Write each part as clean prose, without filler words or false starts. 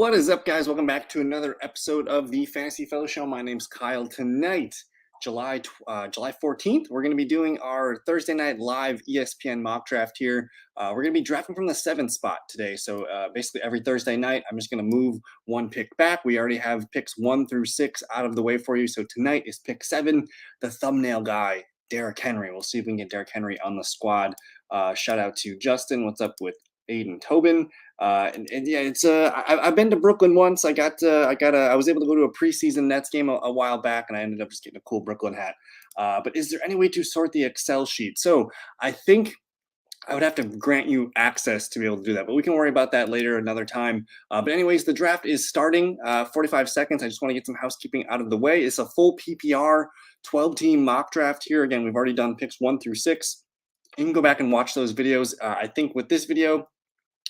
What is up, guys? Welcome back to another episode of the Fantasy Fellow Show. My name's Kyle. Tonight, July 14th, we're going to be doing our Thursday night live ESPN mock draft here. We're going to be drafting from the 7th spot today. So basically every Thursday night, I'm just going to move one pick back. We already have picks 1 through 6 out of the way for you. So tonight is pick 7, the thumbnail guy, Derrick Henry. We'll see if we can get Derrick Henry on the squad. Shout out to Justin. What's up with Aiden Tobin? And yeah, it's I've been to Brooklyn once. I was able to go to a preseason Nets game a while back, and I ended up just getting a cool Brooklyn hat. But is there any way to sort the Excel sheet? So I think I would have to grant you access to be able to do that, but we can worry about that later another time. But anyways, the draft is starting. 45 seconds. I just want to get some housekeeping out of the way. It's a full PPR 12-team mock draft here. Again, we've already done picks 1 through 6. You can go back and watch those videos. I think with this video,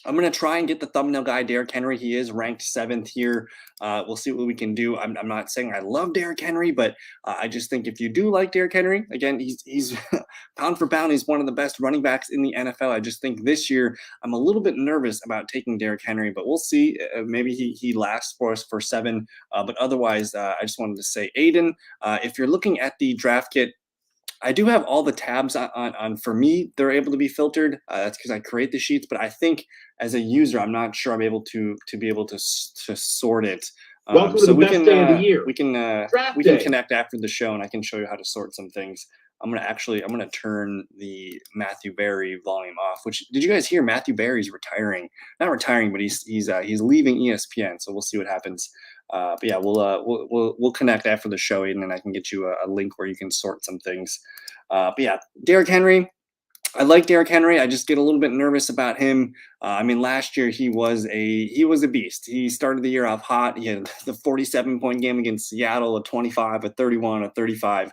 I'm going to try and get the thumbnail guy, Derrick Henry. He is ranked 7th here. We'll see what we can do. I'm not saying I love Derrick Henry, but I just think if you do like Derrick Henry, again, he's pound for pound, he's one of the best running backs in the NFL. I just think this year I'm a little bit nervous about taking Derrick Henry, but we'll see. Maybe he lasts for us for 7. But otherwise, I just wanted to say, Aiden, if you're looking at the draft kit, I do have all the tabs on for me. They're able to be filtered. That's because I create the sheets. But I think as a user, I'm not sure I'm able to sort it. Welcome to the best day of the year. We can connect after the show, and I can show you how to sort some things. I'm gonna turn the Matthew Berry volume off. Which, did you guys hear? Matthew Berry's retiring. Not retiring, but he's leaving ESPN. So we'll see what happens. But yeah, we'll connect after the show, Aiden, and I can get you a link where you can sort some things. But yeah, Derrick Henry. I like Derrick Henry. I just get a little bit nervous about him. I mean, last year he was a beast. He started the year off hot. He had the 47-point game against Seattle, a 25, a 31, a 35.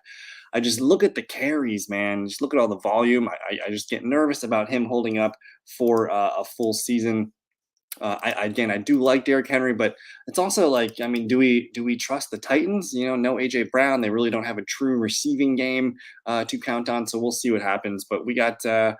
I just look at the carries, man. Just look at all the volume. I just get nervous about him holding up for a full season. I do like Derrick Henry, but it's also like, I mean, do we trust the Titans? You know, no AJ Brown. They really don't have a true receiving game to count on. So we'll see what happens. But we got the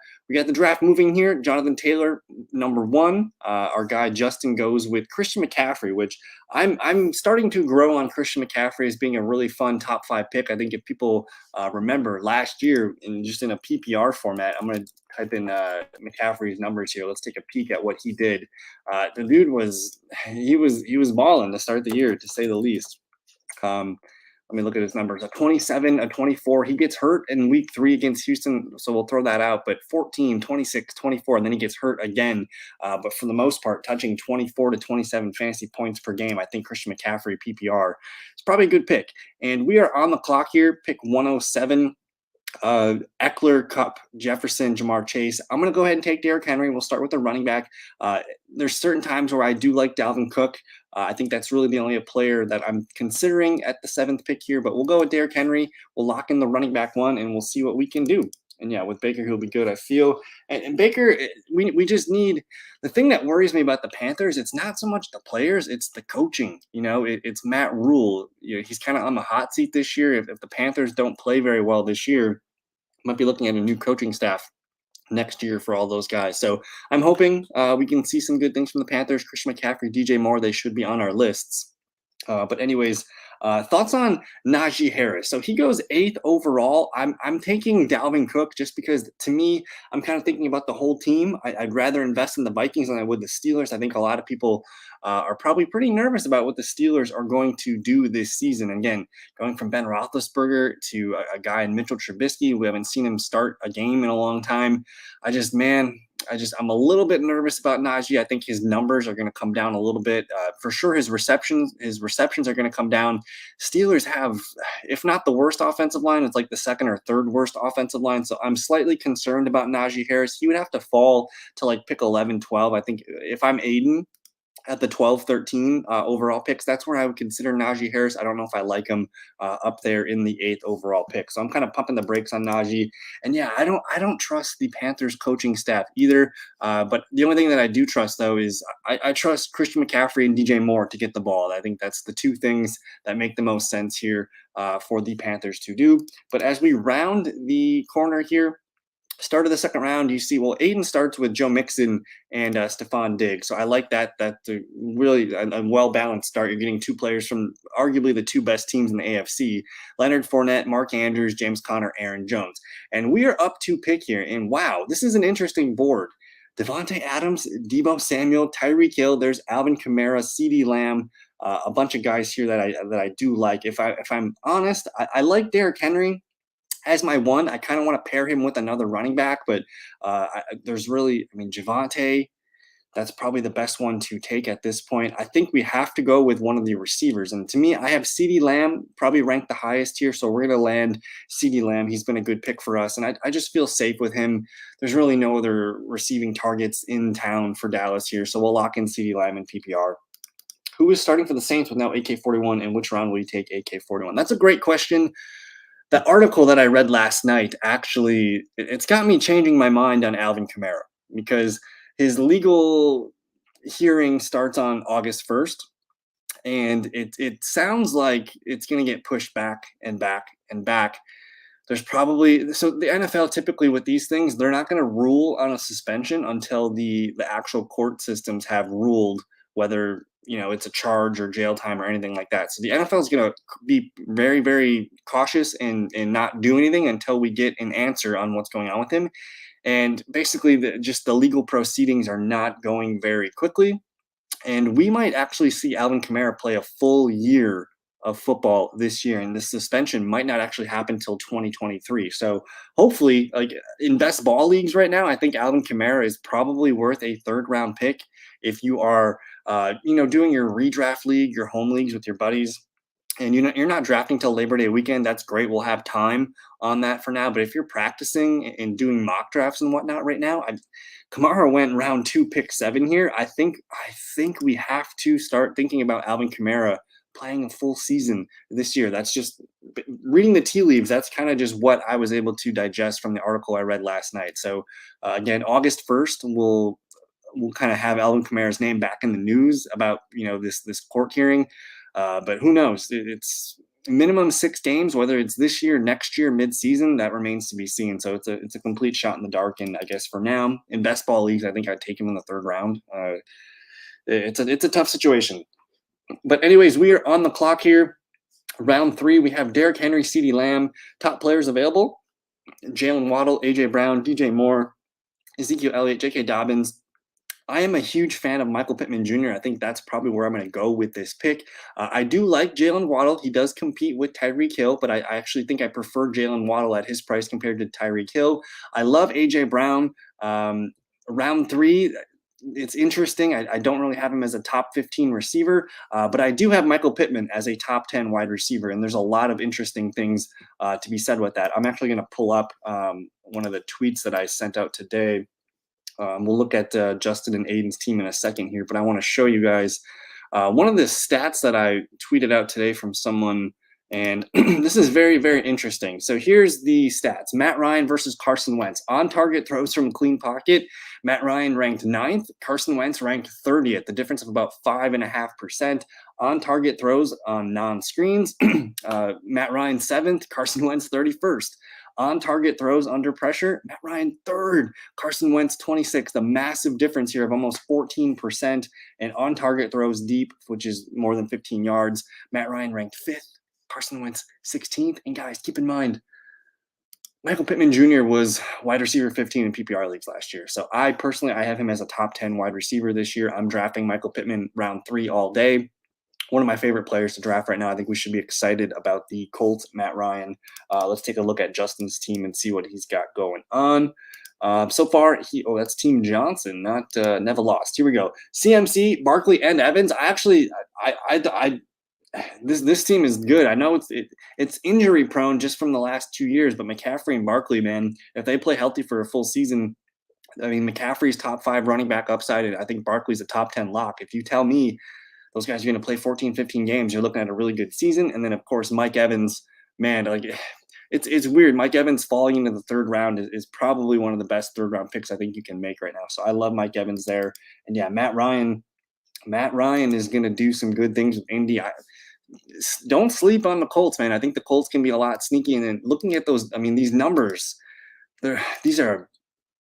draft moving here. Jonathan Taylor, number 1. Our guy Justin goes with Christian McCaffrey, which I'm starting to grow on Christian McCaffrey as being a really fun top 5 pick. I think if people remember last year in a PPR format, I'm going to type in McCaffrey's numbers here. Let's take a peek at what he did. The dude was balling to start the year, to say the least. Let me look at his numbers. A 27, a 24. He gets hurt in week 3 against Houston, so we'll throw that out. But 14, 26, 24, and then he gets hurt again. But for the most part, touching 24 to 27 fantasy points per game. I think Christian McCaffrey, PPR, is probably a good pick. And we are on the clock here, pick 107. Eckler, Cup, Jefferson, Jamar Chase. I'm going to go ahead and take Derrick Henry. We'll start with the running back. There's certain times where I do like Dalvin Cook. I think that's really the only player that I'm considering at the 7th pick here, but we'll go with Derrick Henry. We'll lock in the running back 1, and we'll see what we can do. And yeah, with Baker, he'll be good, I feel. And Baker, we just need – the thing that worries me about the Panthers, it's not so much the players, it's the coaching. You know, it's Matt Rule. You know, he's kind of on the hot seat this year. If the Panthers don't play very well this year, might be looking at a new coaching staff next year for all those guys. So I'm hoping we can see some good things from the Panthers. Christian McCaffrey, DJ Moore, they should be on our lists. But anyways, thoughts on Najee Harris. So he goes 8th overall. I'm taking Dalvin Cook just because, to me, I'm kind of thinking about the whole team. I'd rather invest in the Vikings than I would the Steelers. I think a lot of people are probably pretty nervous about what the Steelers are going to do this season. Again, going from Ben Roethlisberger to a guy in Mitchell Trubisky. We haven't seen him start a game in a long time. I'm a little bit nervous about Najee. I think his numbers are going to come down a little bit. For sure, his receptions are going to come down. Steelers have, if not the worst offensive line, it's like the 2nd or 3rd worst offensive line. So I'm slightly concerned about Najee Harris. He would have to fall to like pick 11, 12. I think if I'm Aiden at the 12, 13 overall picks, that's where I would consider Najee Harris. I don't know if I like him up there in the 8th overall pick. So I'm kind of pumping the brakes on Najee. And yeah, I don't trust the Panthers coaching staff either. But the only thing that I do trust, though, is I trust Christian McCaffrey and DJ Moore to get the ball. I think that's the 2 things that make the most sense here for the Panthers to do. But as we round the corner here, Start of the second round, you see, well, Ayton starts with Joe Mixon and Stephon Diggs. So I like that. That's really a well-balanced start. You're getting two players from arguably the two best teams in the AFC, Leonard Fournette, Mark Andrews, James Conner, Aaron Jones. And we are up to pick here. And wow, this is an interesting board. Devontae Adams, Deebo Samuel, Tyreek Hill, there's Alvin Kamara, CeeDee Lamb, a bunch of guys here that I do like. If I'm honest, I like Derrick Henry as my one. I kind of want to pair him with another running back, but there's really, Javonte, that's probably the best one to take at this point. I think we have to go with one of the receivers. And to me, I have CeeDee Lamb probably ranked the highest here. So we're going to land CeeDee Lamb. He's been a good pick for us. And I just feel safe with him. There's really no other receiving targets in town for Dallas here. So we'll lock in CeeDee Lamb in PPR. Who is starting for the Saints with now AK-41, and which round will you take AK-41? That's a great question. The article that I read last night, actually, it's got me changing my mind on Alvin Kamara, because his legal hearing starts on August 1st, and it sounds like it's going to get pushed back and back and back. There's probably, so the NFL typically with these things, they're not going to rule on a suspension until the actual court systems have ruled whether it's a charge or jail time or anything like that. So the NFL is going to be very, very cautious and not do anything until we get an answer on what's going on with him. And basically, just the legal proceedings are not going very quickly. And we might actually see Alvin Kamara play a full year of football this year, and this suspension might not actually happen until 2023. So hopefully, like in best ball leagues right now, I think Alvin Kamara is probably worth a third-round pick if you are doing your redraft league, your home leagues with your buddies, and you're not drafting till Labor Day weekend. That's great. We'll have time on that for now. But if you're practicing and doing mock drafts and whatnot right now, Kamara went round 2, pick 7 here. I think we have to start thinking about Alvin Kamara playing a full season this year. That's just reading the tea leaves. That's kind of just what I was able to digest from the article I read last night. So again, August 1st, we'll kind of have Alvin Kamara's name back in the news about this court hearing. But who knows? It's minimum 6 games, whether it's this year, next year, mid-season, that remains to be seen. So it's a complete shot in the dark. And I guess for now, in best ball leagues, I think I'd take him in the 3rd round. It's a tough situation. But anyways, we are on the clock here. Round 3, we have Derrick Henry, CeeDee Lamb, top players available: Jalen Waddle, AJ Brown, DJ Moore, Ezekiel Elliott, J.K. Dobbins. I am a huge fan of Michael Pittman Jr. I think that's probably where I'm going to go with this pick. I do like Jalen Waddle. He does compete with Tyreek Hill, but I actually think I prefer Jalen Waddle at his price compared to Tyreek Hill. I love A.J. Brown. Round 3, it's interesting. I don't really have him as a top 15 receiver, but I do have Michael Pittman as a top 10 wide receiver, and there's a lot of interesting things to be said with that. I'm actually going to pull up one of the tweets that I sent out today. We'll look at Justin and Aiden's team in a second here, but I want to show you guys one of the stats that I tweeted out today from someone, and this is very, very interesting. So here's the stats. Matt Ryan versus Carson Wentz. On target throws from clean pocket, Matt Ryan ranked 9th, Carson Wentz ranked 30th, the difference of about 5.5%. On target throws on non-screens, Matt Ryan 7th, Carson Wentz 31st. On target throws under pressure, Matt Ryan 3rd, Carson Wentz 26th. A massive difference here of almost 14%. And on target throws deep, which is more than 15 yards, Matt Ryan ranked 5th, Carson Wentz 16th. And guys, keep in mind, Michael Pittman Jr. was wide receiver 15 in PPR leagues last year. So I have him as a top 10 wide receiver this year. I'm drafting Michael Pittman round 3 all day. One of my favorite players to draft right now. I think we should be excited about the Colts, Matt Ryan. Let's take a look at Justin's team and see what he's got going on. So far, that's Team Johnson, not Never Lost. Here we go. CMC, Barkley, and Evans. This team is good. I know it's injury prone just from the last 2 years, but McCaffrey and Barkley, man, if they play healthy for a full season, McCaffrey's top 5 running back upside, and I think Barkley's a top 10 lock. If you tell me those guys are going to play 14, 15 games, you're looking at a really good season. And then, of course, Mike Evans, man, it's weird. Mike Evans falling into the 3rd round is probably one of the best 3rd-round picks I think you can make right now. So I love Mike Evans there. And, yeah, Matt Ryan is going to do some good things with Indy. Don't sleep on the Colts, man. I think the Colts can be a lot sneaky. And then looking at those, these numbers, these are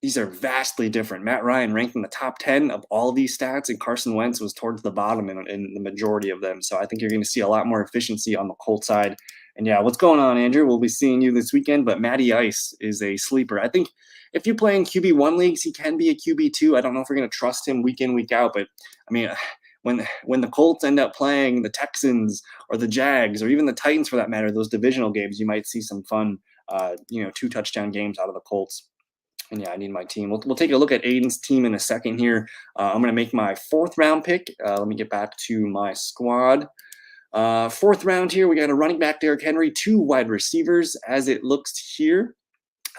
these are vastly different. Matt Ryan ranked in the top 10 of all these stats, and Carson Wentz was towards the bottom in the majority of them. So I think you're going to see a lot more efficiency on the Colts side. And yeah, what's going on, Andrew? We'll be seeing you this weekend, but Matty Ice is a sleeper. I think if you play in QB1 leagues, he can be a QB2. I don't know if we're going to trust him week in, week out, but I mean, when the Colts end up playing the Texans or the Jags or even the Titans for that matter, those divisional games, you might see some fun, 2-touchdown games out of the Colts. And yeah, I need my team. We'll take a look at Aiden's team in a second here. I'm going to make my 4th round pick. Let me get back to my squad. 4th round here, we got a running back, Derrick Henry, 2 wide receivers as it looks here.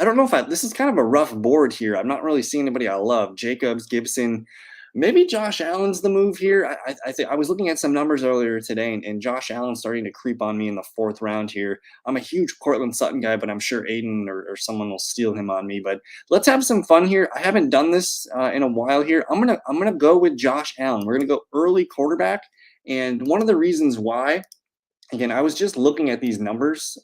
I don't know if this is kind of a rough board here. I'm not really seeing anybody I love. Jacobs, Gibson, maybe Josh Allen's the move here. I was looking at some numbers earlier today, and Josh Allen's starting to creep on me in the 4th round here. I'm a huge Cortland Sutton guy, but I'm sure Aiden or someone will steal him on me. But let's have some fun here. I haven't done this in a while here. I'm gonna go with Josh Allen. We're gonna go early quarterback, and one of the reasons why, again, I was just looking at these numbers.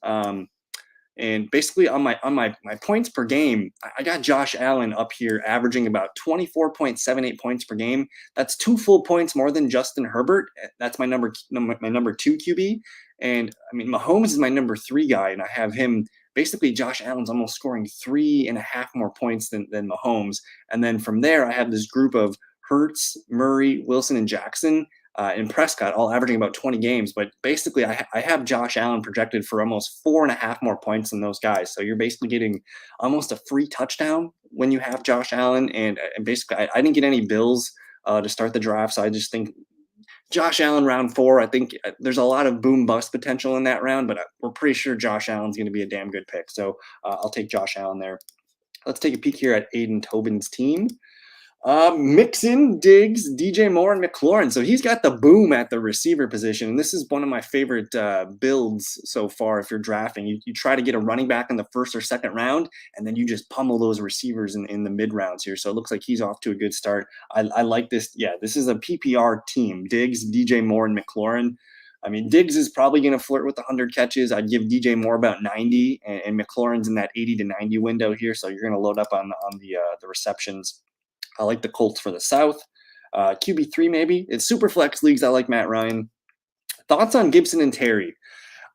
And basically on my points per game, I got Josh Allen up here averaging about 24.78 points per game. That's 2 full points more than Justin Herbert. That's my number 2 QB. And I mean, Mahomes is my number 3 guy, and I have him. Basically, Josh Allen's almost scoring 3.5 more points than Mahomes. And then from there, I have this group of Hurts, Murray, Wilson, and Jackson. And Prescott, all averaging about 20 games. But basically, I have Josh Allen projected for almost 4.5 more points than those guys. So you're basically getting almost a free touchdown when you have Josh Allen. And basically, I didn't get any Bills to start the draft. So I just think Josh Allen round 4, I think there's a lot of boom bust potential in that round. But we're pretty sure Josh Allen's going to be a damn good pick. So I'll take Josh Allen there. Let's take a peek here at Aiden Tobin's team. Mixon, Diggs, DJ Moore, and McLaurin. So he's got the boom at the receiver position. And this is one of my favorite builds so far. If you're drafting, you try to get a running back in the 1st or 2nd round, and then you just pummel those receivers in the mid rounds here. So it looks like he's off to a good start. I like this. Yeah, this is a PPR team. Diggs, DJ Moore, and McLaurin. I mean, Diggs is probably going to flirt with 100 catches. I'd give DJ Moore about 90, and McLaurin's in that 80 to 90 window here. So you're going to load up on the receptions. I like the Colts for the South. QB3 maybe. It's super flex leagues. I like Matt Ryan. Thoughts on Gibson and Terry?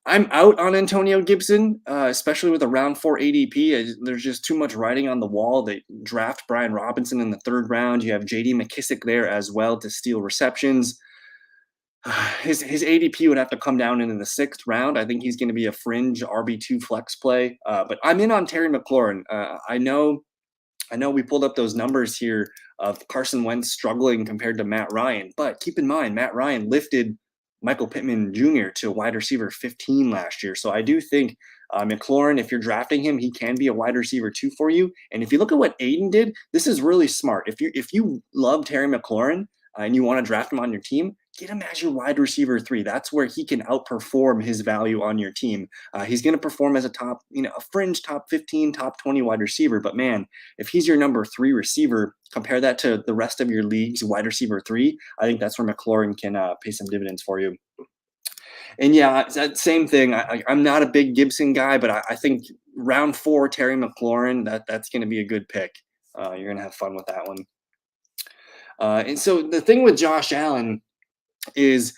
I'm out on Antonio Gibson, especially with a round 4 ADP. There's just too much writing on the wall. They draft Brian Robinson in the 3rd round. You have J.D. McKissick there as well to steal receptions. His ADP would have to come down into the 6th round. I think he's going to be a fringe RB2 flex play. But I'm in on Terry McLaurin. I know we pulled up those numbers here of Carson Wentz struggling compared to Matt Ryan, but keep in mind, Matt Ryan lifted Michael Pittman Jr. to wide receiver 15 last year. So I do think McLaurin, if you're drafting him, he can be a wide receiver 2 for you. And if you look at what Aiden did, this is really smart. If you love Terry McLaurin and you want to draft him on your team, get him as your wide receiver 3. That's where he can outperform his value on your team. He's going to perform as a fringe top 15, top 20 wide receiver. But man, if he's your number 3 receiver, compare that to the rest of your league's wide receiver 3. I think that's where McLaurin can pay some dividends for you. And yeah, that same thing. I'm not a big Gibson guy, but I think round 4, Terry McLaurin, that's going to be a good pick. You're going to have fun with that one. And so the thing with Josh Allen is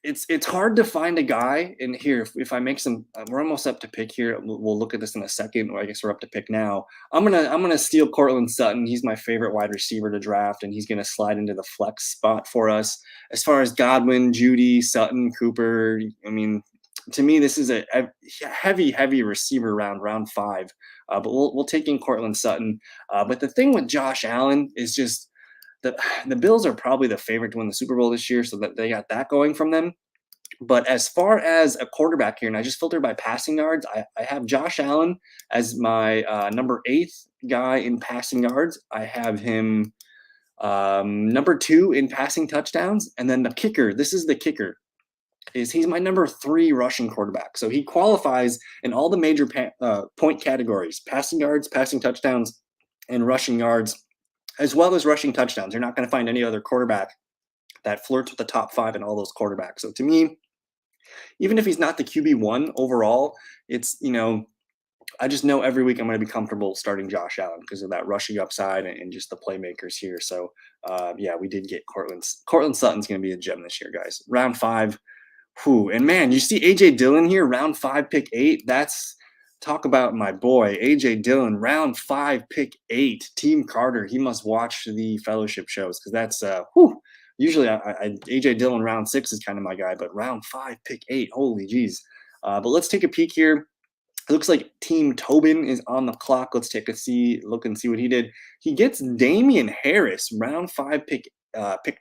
it's hard to find a guy in here. If I make some, we're almost up to pick here. We'll look at this in a second, or I guess we're up to pick now. I'm gonna steal Cortland Sutton. He's my favorite wide receiver to draft, and he's gonna slide into the flex spot for us. As far as Godwin, Judy, Sutton, Cooper, I mean, to me, this is a heavy receiver round 5. But we'll take in Cortland Sutton. But the thing with Josh Allen is just the Bills are probably the favorite to win the Super Bowl this year, so that they got that going from them. But as far as a quarterback here, and I just filtered by passing yards, I have Josh Allen as my number 8 guy in passing yards. I have him number 2 in passing touchdowns. And then the kicker, this is the kicker, is he's my number 3 rushing quarterback. So he qualifies in all the major point categories: passing yards, passing touchdowns, and rushing yards, as well as rushing touchdowns. You're not going to find any other quarterback that flirts with the top 5 in all those quarterbacks. So to me, even if he's not the QB1 overall, it's, I just know every week I'm going to be comfortable starting Josh Allen because of that rushing upside and just the playmakers here. So, yeah, we did get Cortland Sutton's going to be a gem this year, guys. Round 5. Whew. And man, you see AJ Dillon here, round 5, pick 8. That's talk about my boy, AJ Dillon, round 5, pick 8. Team Carter, he must watch the fellowship shows because that's usually AJ Dillon round 6 is kind of my guy, but round 5, pick 8. Holy geez. But let's take a peek here. It looks like Team Tobin is on the clock. Let's take a look and see what he did. He gets Damien Harris, round 5, pick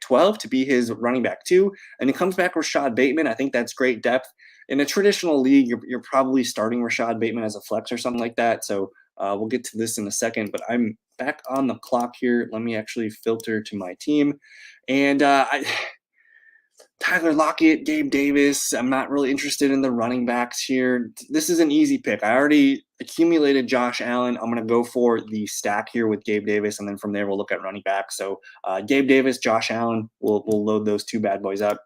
12 to be his running back 2, and he comes back Rashad Bateman. I think that's great depth. In a traditional league, you're probably starting Rashad Bateman as a flex or something like that. So we'll get to this in a second, but I'm back on the clock here. Let me actually filter to my team. And Tyler Lockett, Gabe Davis. I'm not really interested in the running backs here. This is an easy pick. I already accumulated Josh Allen. I'm going to go for the stack here with Gabe Davis, and then from there we'll look at running backs. So Gabe Davis, Josh Allen, we'll load those two bad boys up.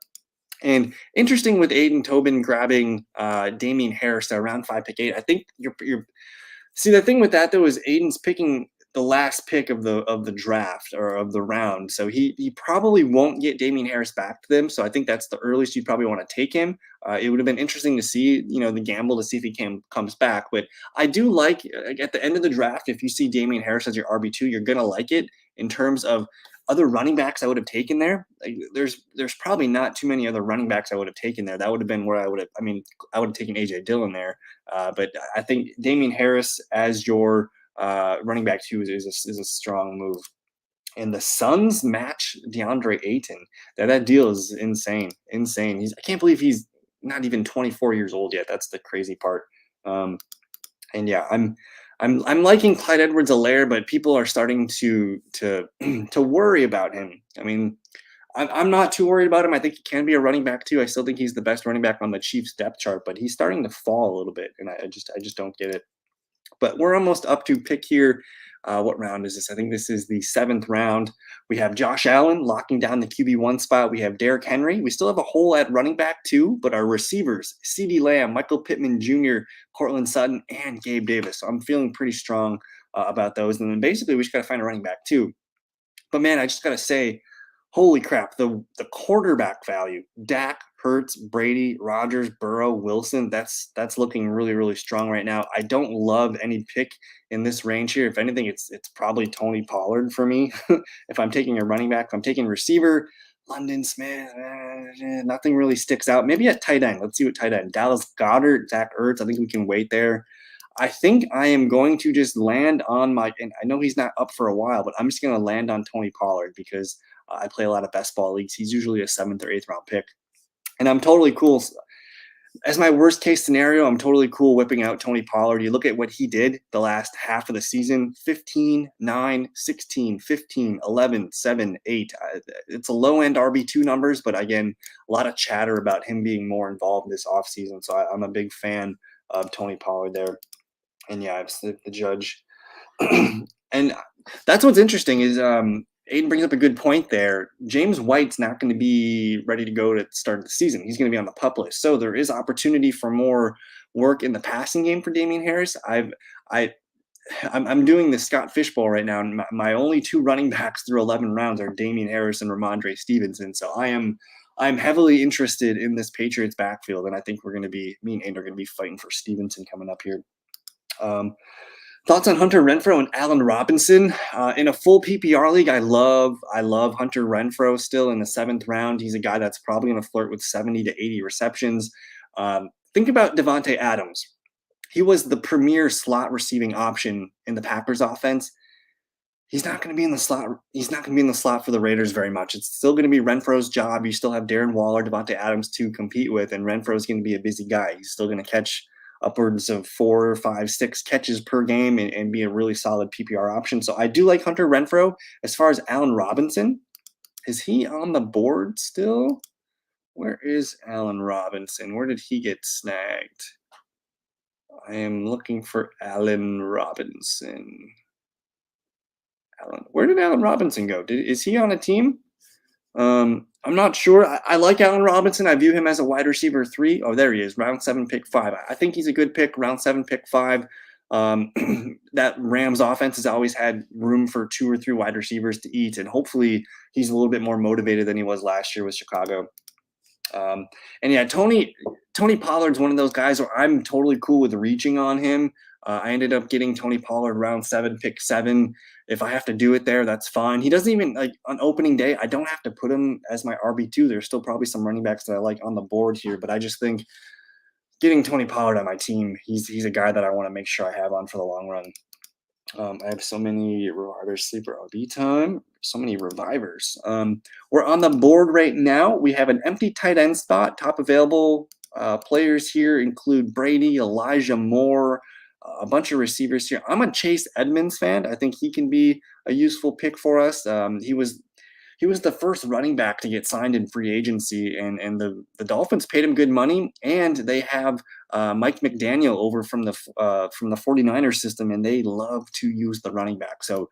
And interesting with Aiden Tobin grabbing Damien Harris around 5, pick 8. I think you're see, the thing with that though is Aiden's picking the last pick of the draft or of the round. So he probably won't get Damien Harris back to them. So I think that's the earliest you probably want to take him. It would have been interesting to see, the gamble to see if he comes back. But I do like at the end of the draft, if you see Damien Harris as your RB2, you're going to like it in terms of other running backs I would have taken there. Like, there's probably not too many other running backs I would have taken there. That would have been where I would have taken AJ Dillon there. But I think Damien Harris as your running back 2 is a strong move. And the Suns match Deandre Ayton. That deal is insane. I can't believe he's not even 24 years old yet. That's the crazy part. And yeah, I'm liking Clyde Edwards-Helaire, but people are starting to worry about him. I mean, I'm not too worried about him. I think he can be a running back too. I still think he's the best running back on the Chiefs depth chart, but he's starting to fall a little bit, and I just don't get it. But we're almost up to pick here. What round is this? I think this is the 7th round. We have Josh Allen locking down the QB1 spot. We have Derrick Henry. We still have a hole at running back too, but our receivers, CeeDee Lamb, Michael Pittman Jr., Cortland Sutton, and Gabe Davis. So I'm feeling pretty strong about those. And then basically we just got to find a running back too. But man, I just got to say, holy crap, the quarterback value, Dak, Hurts, Brady, Rodgers, Burrow, Wilson, that's looking really, really strong right now. I don't love any pick in this range here. If anything, it's probably Tony Pollard for me. If I'm taking a running back, if I'm taking receiver, London Smith, nothing really sticks out. Maybe at tight end. Let's see what tight end. Dallas Goedert, Zach Ertz. I think we can wait there. I think I am going to just land on and I know he's not up for a while, but I'm just going to land on Tony Pollard because I play a lot of best ball leagues. He's usually a 7th or 8th round pick. And I'm totally cool. As my worst case scenario, I'm totally cool whipping out Tony Pollard. You look at what he did the last half of the season, 15, 9, 16, 15, 11, 7, 8. It's a low-end RB2 numbers, but again, a lot of chatter about him being more involved this offseason. So I'm a big fan of Tony Pollard there. And yeah, I've the judge. And that's what's interesting is Aiden brings up a good point there. James White's not going to be ready to go to start the season. He's going to be on the PUP list. So there is opportunity for more work in the passing game for Damien Harris. I'm doing the Scott Fishbowl right now, and my only 2 running backs through 11 rounds are Damien Harris and Ramondre Stevenson. So I'm heavily interested in this Patriots backfield, and I think me and Aiden are going to be fighting for Stevenson coming up here. Thoughts on Hunter Renfro and Allen Robinson in a full PPR league? I love Hunter Renfro still in the 7th round. He's a guy that's probably going to flirt with 70 to 80 receptions. Think about Devontae Adams. He was the premier slot receiving option in the Packers offense. He's not going to be in the slot. He's not going to be in the slot for the Raiders very much. It's still going to be Renfro's job. You still have Darren Waller, Devontae Adams to compete with, and Renfro's going to be a busy guy. He's still going to catch upwards of 4, 5, 6 catches per game and be a really solid PPR option. So I do like Hunter Renfro. As far as Allen Robinson, is he on the board still? Where is Allen Robinson? Where did he get snagged? I am looking for Allen Robinson. Where did Allen Robinson go? Is he on a team? I'm not sure. I like Allen Robinson. I view him as a wide receiver 3. Oh, there he is. Round 7, pick 5. I think he's a good pick. Round 7, pick 5. That Rams offense has always had room for 2 or 3 wide receivers to eat, and hopefully he's a little bit more motivated than he was last year with Chicago. And yeah, Tony Pollard's one of those guys where I'm totally cool with reaching on him. I ended up getting Tony Pollard round 7, pick 7. If I have to do it there, that's fine. He doesn't even, like, on opening day, I don't have to put him as my RB2. There's still probably some running backs that I like on the board here, but I just think getting Tony Pollard on my team, he's a guy that I want to make sure I have on for the long run. I have so many revivers, sleeper RB time, so many revivers. We're on the board right now. We have an empty tight end spot. Top available players here include Brady, Elijah Moore, a bunch of receivers here. I'm a Chase Edmonds fan. I think he can be a useful pick for us. He was the first running back to get signed in free agency, and the Dolphins paid him good money, and they have Mike McDaniel over from the 49ers system, and they love to use the running back. So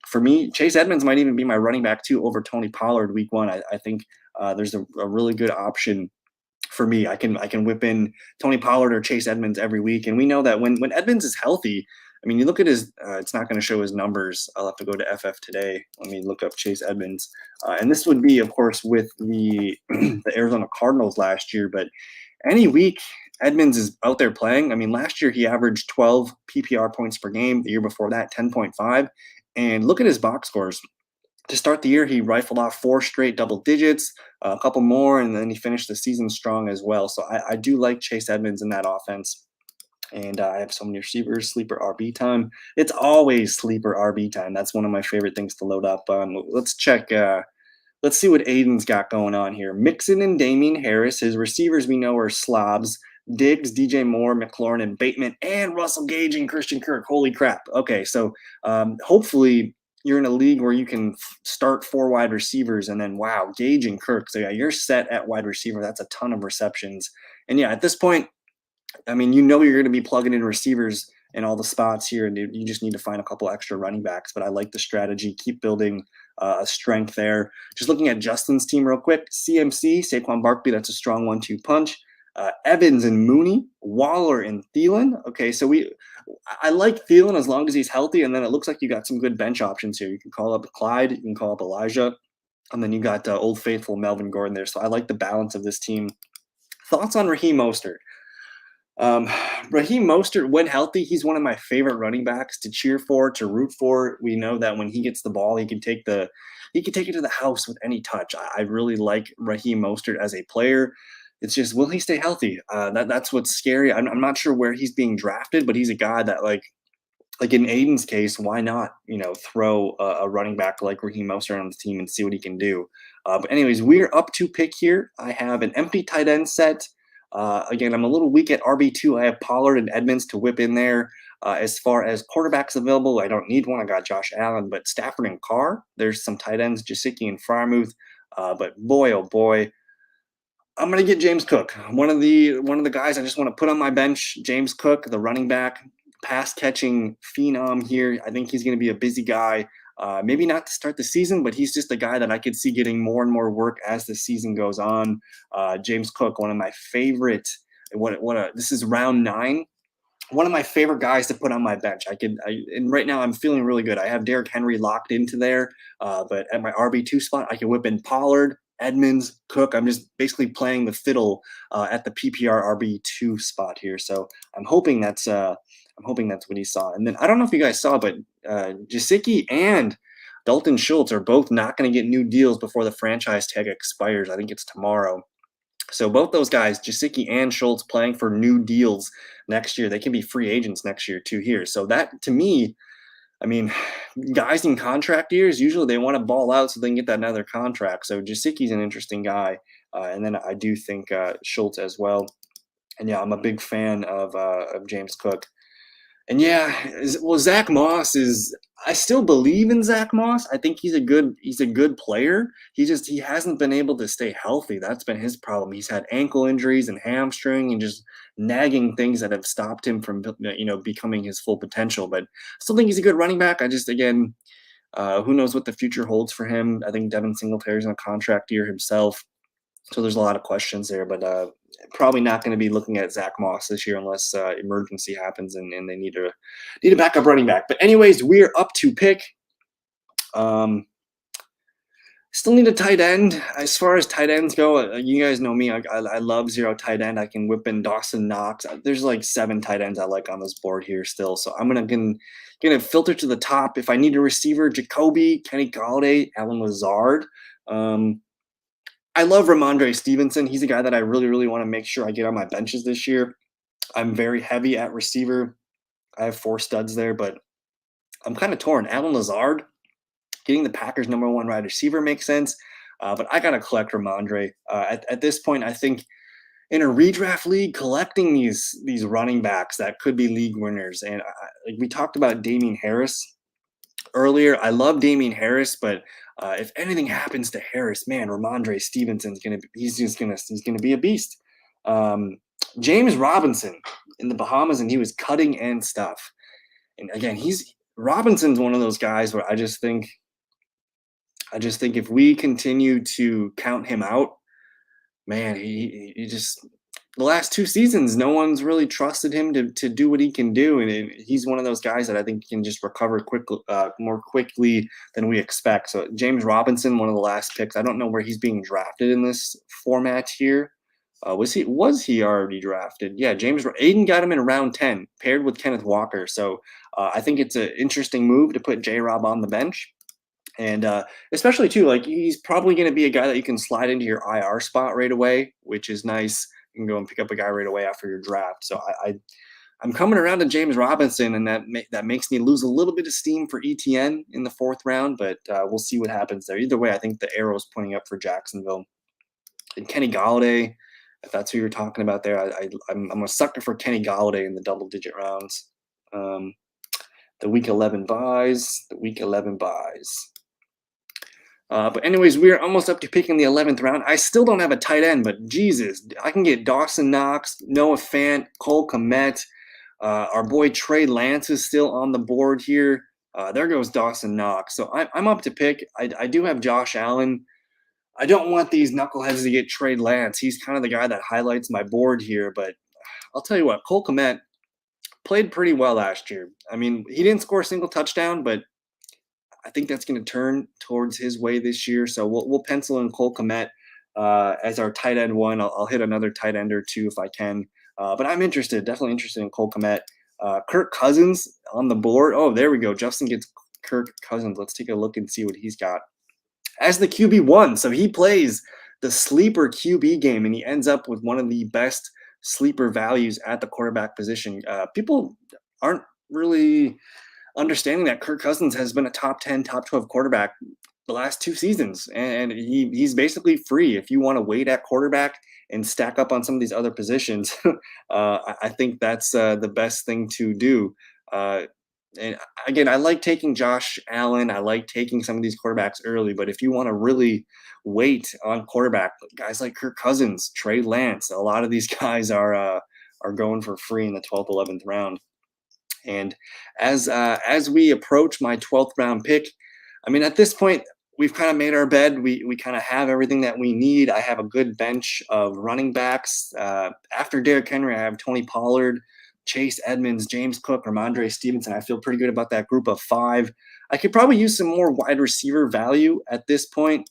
for me, Chase Edmonds might even be my running back too over Tony Pollard week 1. I think there's a really good option for me. I can whip in Tony Pollard or Chase Edmonds every week, and we know that when Edmonds is healthy, I mean, you look at his, it's not going to show his numbers. I'll have to go to FF today. Let me look up Chase Edmonds. And this would be, of course, with the the Arizona Cardinals last year. But any week Edmonds is out there playing. I mean, last year he averaged 12 PPR points per game. The year before that, 10.5. And look at his box scores. To start the year, he rifled off 4 straight double digits, a couple more, and then he finished the season strong as well. So I do like Chase Edmonds in that offense. And I have so many receivers, sleeper RB time. It's always sleeper RB time. That's one of my favorite things to load up. Let's check. Let's see what Aiden's got going on here. Mixon and Damien Harris. His receivers we know are slobs. Diggs, DJ Moore, McLaurin, and Bateman, and Russell Gage and Christian Kirk. Holy crap. Okay, so hopefully you're in a league where you can start 4 wide receivers, and then, wow, Gage and Kirk. So yeah, you're set at wide receiver. That's a ton of receptions. And yeah, at this point, I mean, you know you're going to be plugging in receivers in all the spots here, and you just need to find a couple extra running backs. But I like the strategy. Keep building a strength there. Just looking at Justin's team real quick. CMC, Saquon Barkley, that's a strong 1-2 punch. Evans and Mooney, Waller and Thielen. Okay, so I like Thielen as long as he's healthy, and then it looks like you got some good bench options here. You can call up Clyde, you can call up Elijah, and then you got Old Faithful Melvin Gordon there. So I like the balance of this team. Thoughts on Raheem Mostert? Raheem Mostert, when healthy, he's one of my favorite running backs to cheer for, to root for. We know that when he gets the ball, he can take it to the house with any touch. I really like Raheem Mostert as a player. It's just, will he stay healthy? That's what's scary. I'm not sure where he's being drafted, but he's a guy that, like in Aiden's case, why not, throw a running back like Raheem Mostert on the team and see what he can do. But anyways, we're up to pick here. I have an empty tight end set. Again, I'm a little weak at RB2. I have Pollard and Edmonds to whip in there. As far as quarterbacks available, I don't need one. I got Josh Allen, but Stafford and Carr. There's some tight ends, Gesicki and Freiermuth. But boy, oh boy, I'm gonna get James Cook. One of the guys I just want to put on my bench. James Cook, the running back, pass catching phenom here. I think he's going to be a busy guy. Maybe not to start the season, but he's just a guy that I could see getting more and more work as the season goes on. James Cook, one of my favorite. This is round 9. One of my favorite guys to put on my bench. And right now I'm feeling really good. I have Derrick Henry locked into there, but at my RB2 spot, I can whip in Pollard, Edmonds, Cook. I'm just basically playing the fiddle at the PPR RB2 spot here. So I'm hoping that's what he saw. And then I don't know if you guys saw, but Gesicki and Dalton Schultz are both not going to get new deals before the franchise tag expires. I think it's tomorrow. So both those guys, Gesicki and Schultz, playing for new deals next year. They can be free agents next year too here. So that, to me, I mean, guys in contract years, usually they want to ball out so they can get that another contract. So Gesicki's an interesting guy. And then I do think Schultz as well. And yeah, I'm a big fan of James Cook. And yeah, Zach Moss I still believe in Zach Moss. I think he's a good player. He hasn't been able to stay healthy. That's been his problem. He's had ankle injuries and hamstring and just nagging things that have stopped him from, becoming his full potential. But I still think he's a good running back. Who knows what the future holds for him. I think Devin Singletary's on a contract year himself. So there's a lot of questions there, but probably not going to be looking at Zach Moss this year unless emergency happens and they need a backup running back. But anyways, we're up to pick. Still need a tight end. As far as tight ends go, you guys know me. I love zero tight end. I can whip in Dawson Knox. There's like 7 tight ends I like on this board here still. So I'm gonna filter to the top. If I need a receiver, Jacoby, Kenny Galladay, Alan Lazard. I love Ramondre Stevenson. He's a guy that I really, really want to make sure I get on my benches this year. I'm very heavy at receiver. I have 4 studs there, but I'm kind of torn. Alan Lazard, getting the Packers' #1 wide receiver makes sense, but I got to collect Ramondre. At this point, I think in a redraft league, collecting these running backs that could be league winners. And like we talked about Damien Harris earlier. I love Damien Harris, but if anything happens to Harris, man, Ramondre Stevenson's he's gonna be a beast. James Robinson in the Bahamas, and he was cutting and stuff. And again, Robinson's one of those guys where I just think if we continue to count him out, man, he just the last 2 seasons, no one's really trusted him to do what he can do, and he's one of those guys that I think can just recover quickly, more quickly than we expect. So James Robinson, one of the last picks. I don't know where he's being drafted in this format here. Was he already drafted? Yeah, Ayton got him in round 10, paired with Kenneth Walker. So I think it's an interesting move to put J-Rob on the bench. And especially, too, like he's probably going to be a guy that you can slide into your IR spot right away, which is nice. You can go and pick up a guy right away after your draft. So I'm coming around to James Robinson, and that makes me lose a little bit of steam for ETN in the 4th round, but we'll see what happens there. Either way, I think the arrow is pointing up for Jacksonville. And Kenny Galladay, if that's who you're talking about there, I'm a sucker for Kenny Galladay in the double-digit rounds. The Week 11 buys. But anyways, we're almost up to picking the 11th round. I still don't have a tight end, but Jesus, I can get Dawson Knox, Noah Fant, Cole Kmet. Our boy Trey Lance is still on the board here. There goes Dawson Knox. So I'm up to pick. I do have Josh Allen. I don't want these knuckleheads to get Trey Lance. He's kind of the guy that highlights my board here. But I'll tell you what, Cole Kmet played pretty well last year. I mean, he didn't score a single touchdown, but I think that's going to turn towards his way this year. So we'll pencil in Cole Kmet as our tight end 1. I'll hit another tight end or 2 if I can. But I'm definitely interested in Cole Kmet. Kirk Cousins on the board. Oh, there we go. Justin gets Kirk Cousins. Let's take a look and see what he's got. As the QB1, so he plays the sleeper QB game, and he ends up with one of the best sleeper values at the quarterback position. People aren't really understanding that Kirk Cousins has been a top 10, top 12 quarterback the last 2 seasons, and he's basically free. If you want to wait at quarterback and stack up on some of these other positions, I think that's the best thing to do. And again, I like taking Josh Allen. I like taking some of these quarterbacks early, but if you want to really wait on quarterback, guys like Kirk Cousins, Trey Lance, a lot of these guys are going for free in the 12th, 11th round. And as we approach my 12th round pick, I mean, at this point, we've kind of made our bed. We kind of have everything that we need. I have a good bench of running backs. After Derrick Henry, I have Tony Pollard, Chase Edmonds, James Cook, Ramondre Stevenson. I feel pretty good about that group of 5. I could probably use some more wide receiver value at this point.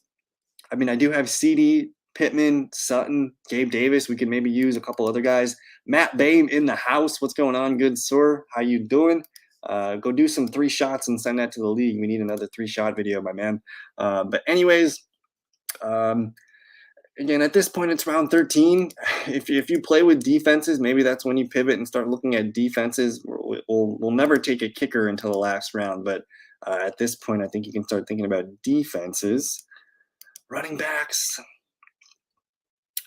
I mean, I do have CD, Pittman, Sutton, Gabe Davis. We could maybe use a couple other guys. Matt Bain in the house. What's going on, good sir? How you doing? Go do some 3 shots and send that to the league. We need another 3-shot video, my man. But anyways, again, at this point, it's round 13. If you play with defenses, maybe that's when you pivot and start looking at defenses. We'll never take a kicker until the last round, but at this point, I think you can start thinking about defenses. Running backs.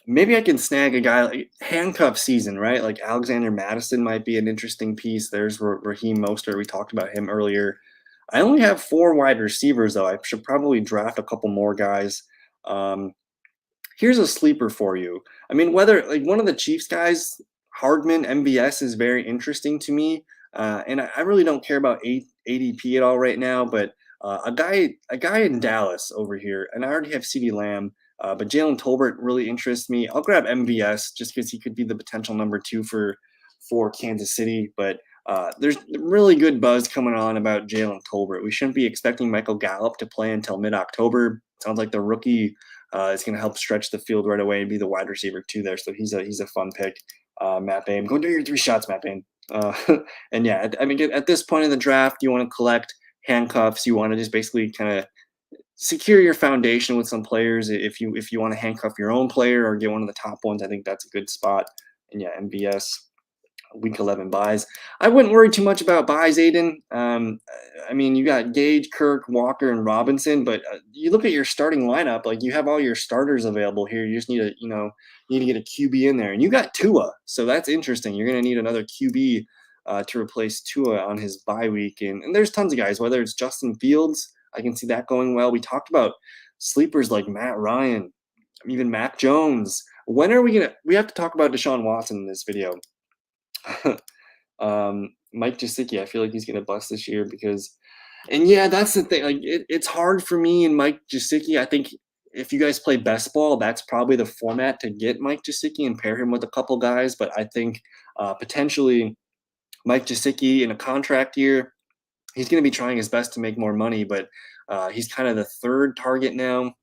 Maybe I can snag a guy like handcuff season, right? Like Alexander Madison might be an interesting piece. There's Raheem Mostert. We talked about him earlier. I only have 4 wide receivers, though. I should probably draft a couple more guys. Here's a sleeper for you. I mean, whether like one of the Chiefs guys, Hardman, MVS, is very interesting to me. And I really don't care about ADP at all right now, but a guy in Dallas over here, and I already have CeeDee Lamb. But Jalen Tolbert really interests me. I'll grab MVS just because he could be the potential number 2 for Kansas City. But there's really good buzz coming on about Jalen Tolbert. We shouldn't be expecting Michael Gallup to play until mid-October. Sounds like the rookie is going to help stretch the field right away and be the wide receiver too there. So he's a fun pick. Matt Bain, go do your 3 shots, Matt Bain. And yeah, I mean, at this point in the draft, you want to collect handcuffs. You want to just basically kind of secure your foundation with some players. If you want to handcuff your own player or get one of the top ones, I think that's a good spot. And yeah, MVS week 11 buys. I wouldn't worry too much about buys, Aiden. I mean, you got Gage, Kirk, Walker, and Robinson, but you look at your starting lineup, like you have all your starters available here. You just need to get a QB in there, and you got Tua, so that's interesting. You're going to need another QB to replace Tua on his bye week, and there's tons of guys. Whether it's Justin Fields, I can see that going well. We talked about sleepers like Matt Ryan, even Mac Jones. When are we have to talk about Deshaun Watson in this video. Mike Gesicki, I feel like he's gonna bust this year and yeah, that's the thing. Like it's hard for me and Mike Gesicki. I think if you guys play best ball, that's probably the format to get Mike Gesicki and pair him with a couple guys. But I think potentially Mike Gesicki in a contract year, he's gonna be trying his best to make more money, but he's kind of the third target now.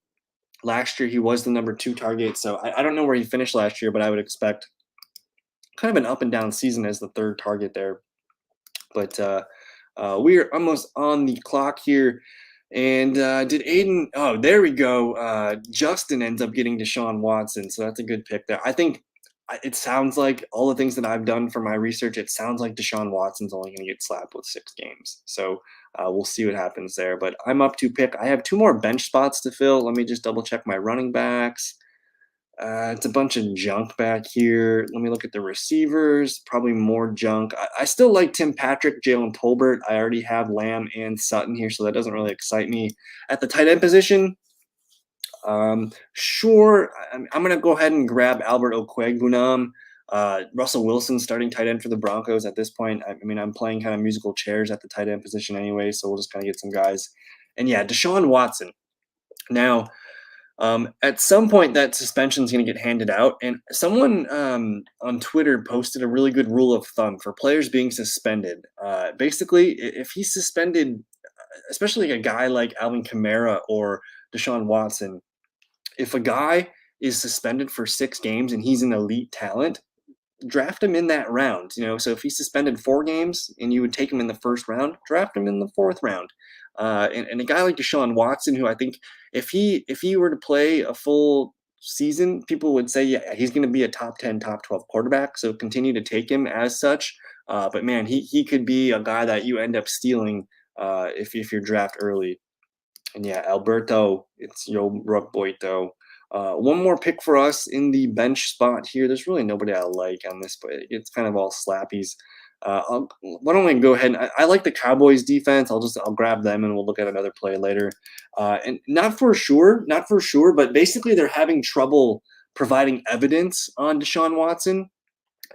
Last year he was the number 2 target, so I don't know where he finished last year, but I would expect kind of an up and down season as the third target there. But we're almost on the clock here. And did Aiden? Oh, there we go. Justin ends up getting Deshaun Watson, so that's a good pick there. I think it sounds like all the things that I've done for my research, it sounds like Deshaun Watson's only going to get slapped with 6 games. So we'll see what happens there. But I'm up to pick. I have 2 more bench spots to fill. Let me just double check my running backs. It's a bunch of junk back here. Let me look at the receivers. Probably more junk. I still like Tim Patrick, Jalen Tolbert. I already have Lamb and Sutton here, so that doesn't really excite me. At the tight end position, sure. I'm going to go ahead and grab Albert Okwuegbunam. Russell Wilson starting tight end for the Broncos at this point. I mean, I'm playing kind of musical chairs at the tight end position anyway, so we'll just kind of get some guys. And yeah, Deshaun Watson. Now, at some point, that suspension is going to get handed out. And someone on Twitter posted a really good rule of thumb for players being suspended. Basically, if he's suspended, especially a guy like Alvin Kamara or Deshaun Watson, if a guy is suspended for 6 games and he's an elite talent, draft him in that round. So if he's suspended 4 games and you would take him in the first round, draft him in the 4th round. And a guy like Deshaun Watson, who I think if he were to play a full season, people would say, yeah, he's going to be a top 10, top 12 quarterback. So continue to take him as such. But man, he could be a guy that you end up stealing if you draft early. And yeah, Alberto, it's Yo Rook Boito. One more pick for us in the bench spot here. There's really nobody I like on this, but it's kind of all slappies. Why don't we go ahead? I like the Cowboys defense. I'll grab them and we'll look at another play later. And not for sure, but basically they're having trouble providing evidence on Deshaun Watson.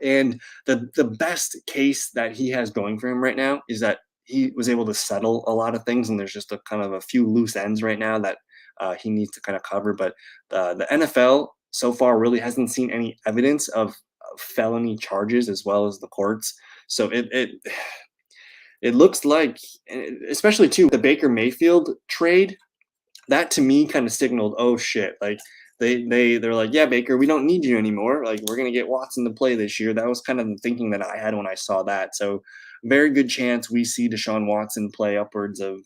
And the best case that he has going for him right now is that he was able to settle a lot of things, and there's just a kind of a few loose ends right now that he needs to kind of cover. But the NFL so far really hasn't seen any evidence of felony charges as well as the courts. So it looks like, especially too, the Baker Mayfield trade, that to me kind of signaled, oh shit, like they're like, yeah, Baker, we don't need you anymore. Like we're gonna get Watson to play this year. That was kind of the thinking that I had when I saw that. So very good chance we see Deshaun Watson play upwards of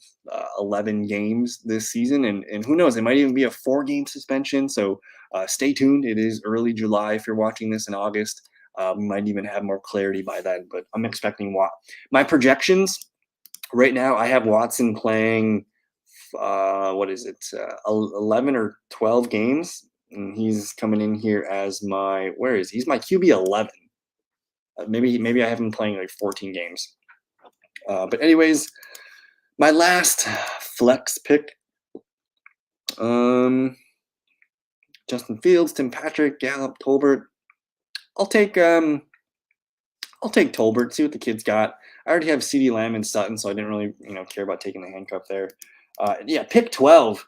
11 games this season, and who knows, it might even be a 4-game suspension. So stay tuned. It is early July. If you're watching this in August, we might even have more clarity by then. But I'm expecting my projections right now. I have Watson playing. 11 or 12 games, and he's coming in here as he's my QB 11. Maybe I have him playing like 14 games. But anyways, my last flex pick, Justin Fields, Tim Patrick, Gallup, Tolbert. I'll take Tolbert, see what the kid's got. I already have CeeDee Lamb and Sutton, so I didn't really care about taking the handcuff there. Yeah, pick 12.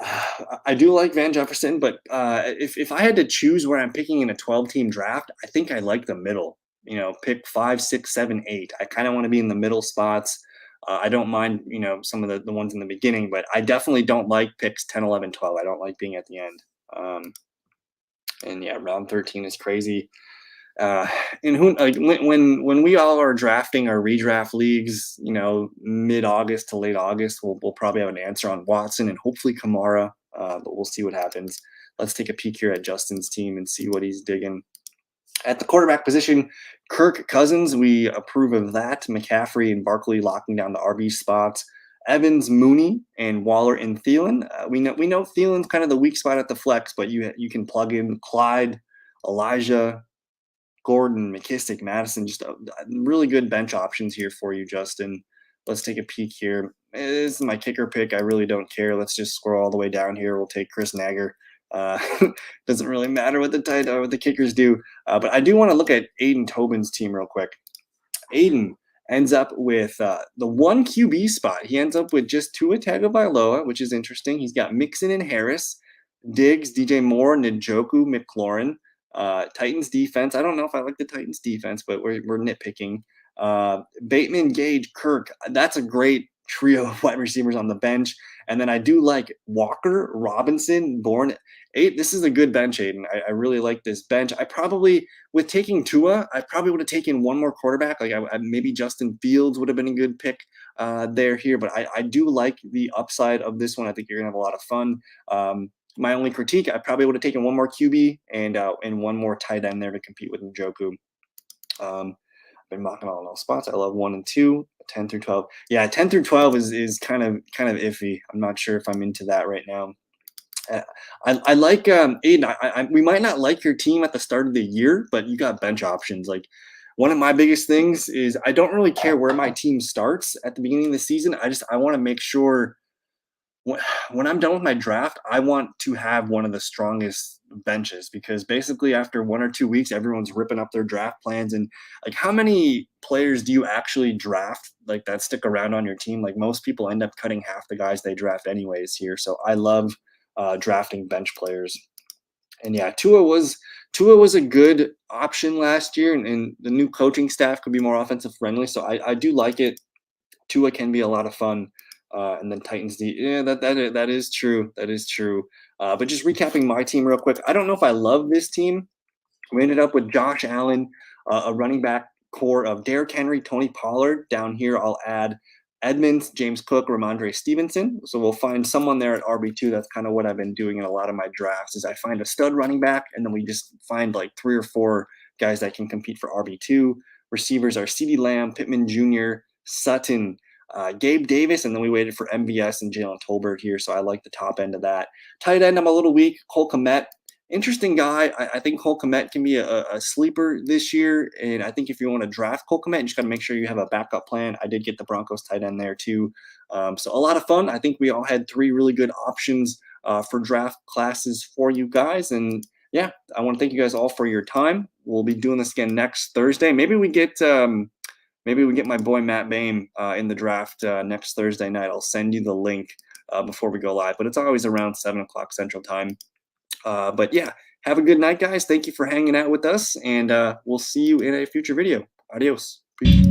I do like Van Jefferson, but if I had to choose where I'm picking in a 12-team draft, I think I like the middle. You know, pick 5, 6, 7, 8. I kind of want to be in the middle spots. I don't mind, you know, some of the ones in the beginning, but I definitely don't like picks 10, 11, 12. I don't like being at the end. And yeah, round 13 is crazy. Uh, and who like when we all are drafting our redraft leagues, you know, mid-August to late August, we'll probably have an answer on Watson and hopefully Kamara, but we'll see what happens. Let's take a peek here at Justin's team and see what he's digging. At the quarterback position, Kirk Cousins, we approve of that. McCaffrey and Barkley locking down the RB spots. Evans, Mooney, and Waller and Thielen. We know Thielen's kind of the weak spot at the flex, but you can plug in Clyde, Elijah, Gordon, McKissick, Madison, just really good bench options here for you, Justin. Let's take a peek here. This is my kicker pick. I really don't care. Let's just scroll all the way down here. We'll take Chris Nager. Doesn't really matter what the kickers do. But I do want to look at Aiden Tobin's team real quick. Aiden ends up with the 1 QB spot. He ends up with just Tua Tagovailoa, which is interesting. He's got Mixon and Harris, Diggs, DJ Moore, Njoku, McLaurin. Titans defense. I don't know if I like the Titans defense, but we're nitpicking. Bateman, Gage, Kirk. That's a great trio of wide receivers on the bench. And then I do like Walker, Robinson, Bourne. This is a good bench, Aiden. I really like this bench. I probably, with taking Tua, I probably would have taken one more quarterback. Like maybe Justin Fields would have been a good pick here. But I do like the upside of this one. I think you're going to have a lot of fun. My only critique, I probably would have taken one more QB and one more tight end there to compete with Njoku. I've been mocking all those spots. I love 1 and 2, 10 through 12. Yeah, 10 through 12 is kind of iffy. I'm not sure if I'm into that right now. I like Aiden. We might not like your team at the start of the year, but you got bench options. Like one of my biggest things is I don't really care where my team starts at the beginning of the season. I want to make sure when I'm done with my draft, I want to have one of the strongest benches because basically after 1 or 2 weeks, everyone's ripping up their draft plans. And like, how many players do you actually draft like that stick around on your team? Like most people end up cutting half the guys they draft anyways here. So I love drafting bench players. And yeah, Tua was a good option last year, and the new coaching staff could be more offensive friendly. So I do like it. Tua can be a lot of fun. And then Titans that is true. That is true. But just recapping my team real quick. I don't know if I love this team. We ended up with Josh Allen, a running back core of Derrick Henry, Tony Pollard. Down here, I'll add Edmonds, James Cook, Ramondre Stevenson. So we'll find someone there at RB2. That's kind of what I've been doing in a lot of my drafts is I find a stud running back, and then we just find like 3 or 4 guys that can compete for RB2. Receivers are CeeDee Lamb, Pittman Jr., Sutton, Gabe Davis, and then we waited for MVS and Jalen Tolbert here, so I like the top end of that. Tight end, I'm a little weak. Cole Kmet, interesting guy. I think Cole Kmet can be a sleeper this year, and I think if you want to draft Cole Kmet, you just got to make sure you have a backup plan. I did get the Broncos tight end there too, so a lot of fun. I think we all had 3 really good options for draft classes for you guys, and yeah, I want to thank you guys all for your time. We'll be doing this again next Thursday. Maybe we get my boy Matt Boehm in the draft next Thursday night. I'll send you the link before we go live, but it's always around 7 o'clock Central Time. But yeah, have a good night, guys. Thank you for hanging out with us, and we'll see you in a future video. Adios. Peace.